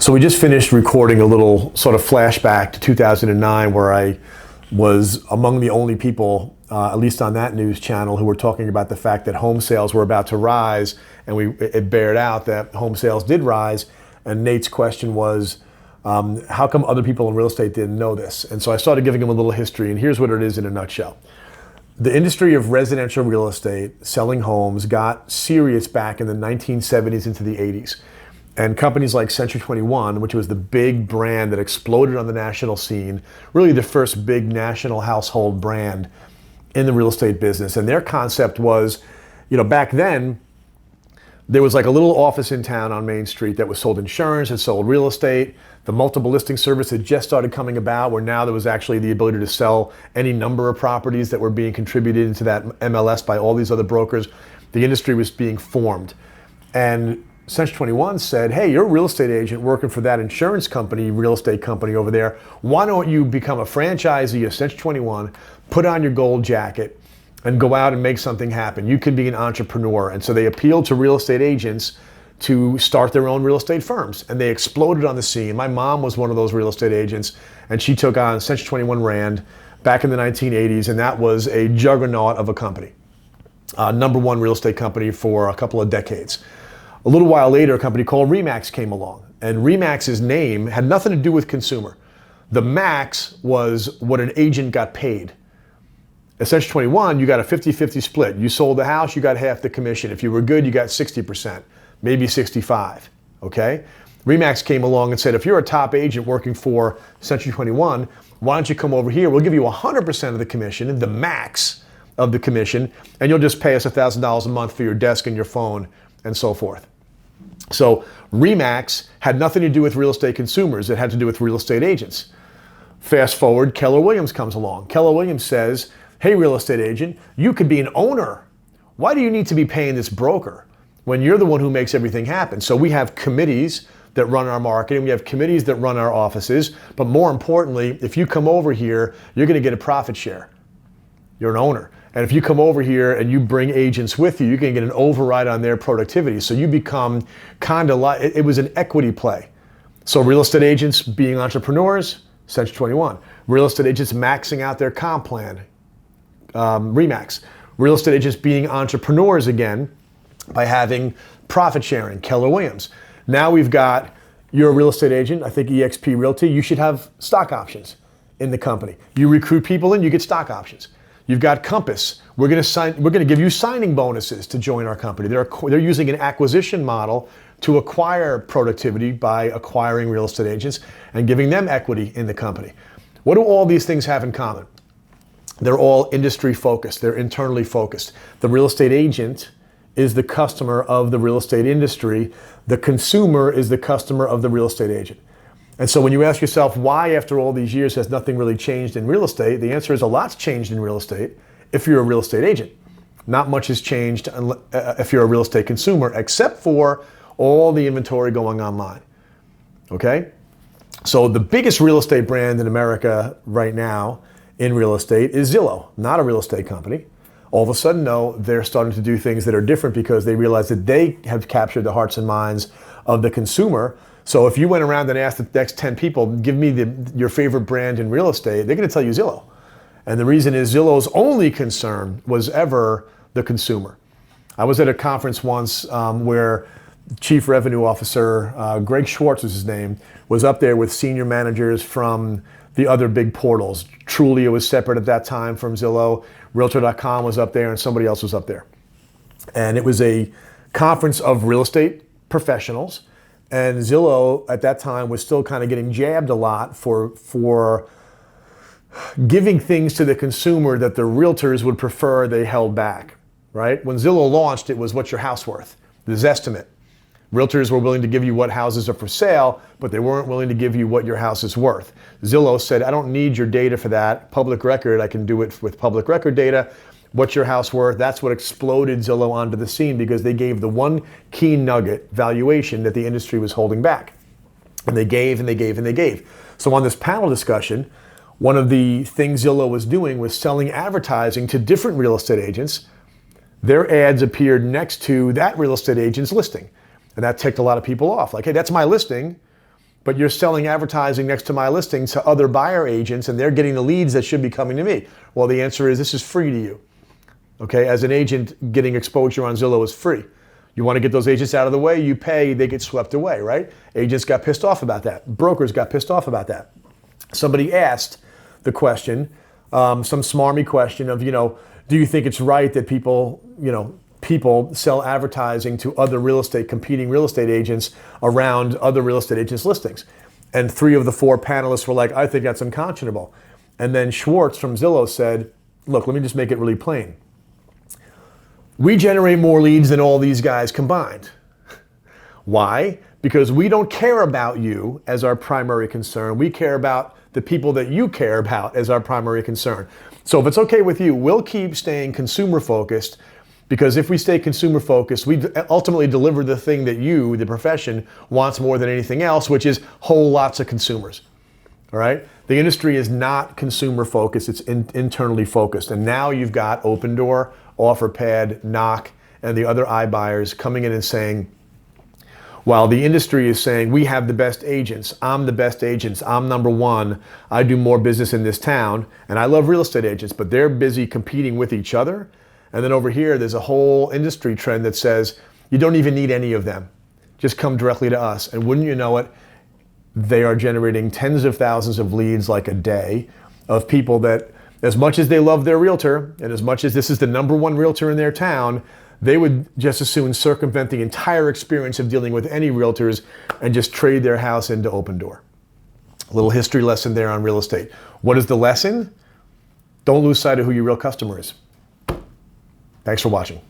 So we just finished recording a little sort of flashback to 2009 where I was among the only people, at least on that news channel, who were talking about the fact that home sales were about to rise, and it bared out that home sales did rise. And Nate's question was, how come other people in real estate didn't know this? And so I started giving him a little history, and here's what it is in a nutshell. The industry of residential real estate, selling homes, got serious back in the 1970s into the 80s. And companies like Century 21, which was the big brand that exploded on the national scene, really the first big national household brand in the real estate business. And their concept was, back then, there was like a little office in town on Main Street that was sold insurance, it sold real estate. The multiple listing service had just started coming about, where now there was actually the ability to sell any number of properties that were being contributed into that MLS by all these other brokers. The industry was being formed. And Century 21 said, hey, you're a real estate agent working for that insurance company, real estate company over there. Why don't you become a franchisee of Century 21, put on your gold jacket, and go out and make something happen? You can be an entrepreneur. And so they appealed to real estate agents to start their own real estate firms. And they exploded on the scene. My mom was one of those real estate agents, and she took on Century 21 Rand back in the 1980s, and that was a juggernaut of a company. Number one real estate company for a couple of decades. A little while later, a company called Remax came along, and Remax's name had nothing to do with consumer. The max was what an agent got paid. At Century 21, you got a 50-50 split. You sold the house, you got half the commission. If you were good, you got 60%, maybe 65%, okay? Remax came along and said, if you're a top agent working for Century 21, why don't you come over here? We'll give you 100% of the commission, the max of the commission, and you'll just pay us $1,000 a month for your desk and your phone and so forth. So Remax had nothing to do with real estate consumers. It had to do with real estate agents. Fast forward, Keller Williams comes along. Keller Williams says, hey, real estate agent, you could be an owner. Why do you need to be paying this broker when you're the one who makes everything happen? So we have committees that run our marketing. We have committees that run our offices. But more importantly, if you come over here, you're going to get a profit share. You're an owner. And if you come over here and you bring agents with you, you're going to get an override on their productivity. So you become kind of like, it was an equity play. So real estate agents being entrepreneurs, Century 21. Real estate agents maxing out their comp plan, Remax. Real estate agents being entrepreneurs again by having profit sharing, Keller Williams. Now we've got, you're a real estate agent, I think eXp Realty, you should have stock options in the company. You recruit people in, you get stock options. You've got Compass. We're going to give you signing bonuses to join our company. They're using an acquisition model to acquire productivity by acquiring real estate agents and giving them equity in the company. What do all these things have in common? They're all industry focused. They're internally focused. The real estate agent is the customer of the real estate industry. The consumer is the customer of the real estate agent. And so when you ask yourself why after all these years has nothing really changed in real estate, the answer is a lot's changed in real estate if you're a real estate agent. Not much has changed if you're a real estate consumer, except for all the inventory going online, okay? So the biggest real estate brand in America right now in real estate is Zillow, not a real estate company. All of a sudden, no, they're starting to do things that are different because they realize that they have captured the hearts and minds of the consumer. So if you went around and asked the next 10 people, give me your favorite brand in real estate, they're going to tell you Zillow. And the reason is Zillow's only concern was ever the consumer. I was at a conference once where Chief Revenue Officer, Greg Schwartz was his name, was up there with senior managers from the other big portals. Trulia was separate at that time from Zillow. Realtor.com was up there and somebody else was up there. And it was a conference of real estate professionals. And Zillow at that time was still kind of getting jabbed a lot for giving things to the consumer that the realtors would prefer they held back, right? When Zillow launched, it was what's your house worth? The Zestimate. Realtors were willing to give you what houses are for sale, but they weren't willing to give you what your house is worth. Zillow said, I don't need your data for that. Public record, I can do it with public record data. What's your house worth? That's what exploded Zillow onto the scene because they gave the one key nugget valuation that the industry was holding back. And they gave and they gave and they gave. So on this panel discussion, one of the things Zillow was doing was selling advertising to different real estate agents. Their ads appeared next to that real estate agent's listing. And that ticked a lot of people off. Like, hey, that's my listing. but you're selling advertising next to my listing to other buyer agents and they're getting the leads that should be coming to me. Well, the answer is this is free to you. Okay, as an agent, getting exposure on Zillow is free. You want to get those agents out of the way, you pay, they get swept away, right? Agents got pissed off about that. Brokers got pissed off about that. Somebody asked the question, some smarmy question of, do you think it's right that people sell advertising to other competing real estate agents around other real estate agents' listings? And 3 of the 4 panelists were like, I think that's unconscionable. And then Schwartz from Zillow said, look, let me just make it really plain. We generate more leads than all these guys combined. Why? Because we don't care about you as our primary concern. We care about the people that you care about as our primary concern. So if it's okay with you, we'll keep staying consumer focused, because if we stay consumer focused, we ultimately deliver the thing that you, the profession, wants more than anything else, which is whole lots of consumers. All right? The industry is not consumer focused, it's internally focused. And now you've got Opendoor, OfferPad, Knock, and the other iBuyers coming in and saying, while the industry is saying, we have the best agents, I'm the best agents, I'm number one, I do more business in this town, and I love real estate agents, but they're busy competing with each other. And then over here, there's a whole industry trend that says, you don't even need any of them. Just come directly to us. And wouldn't you know it, they are generating tens of thousands of leads like a day of people that, as much as they love their realtor, and as much as this is the number one realtor in their town, they would just as soon circumvent the entire experience of dealing with any realtors and just trade their house into Opendoor. A little history lesson there on real estate. What is the lesson? Don't lose sight of who your real customer is. Thanks for watching.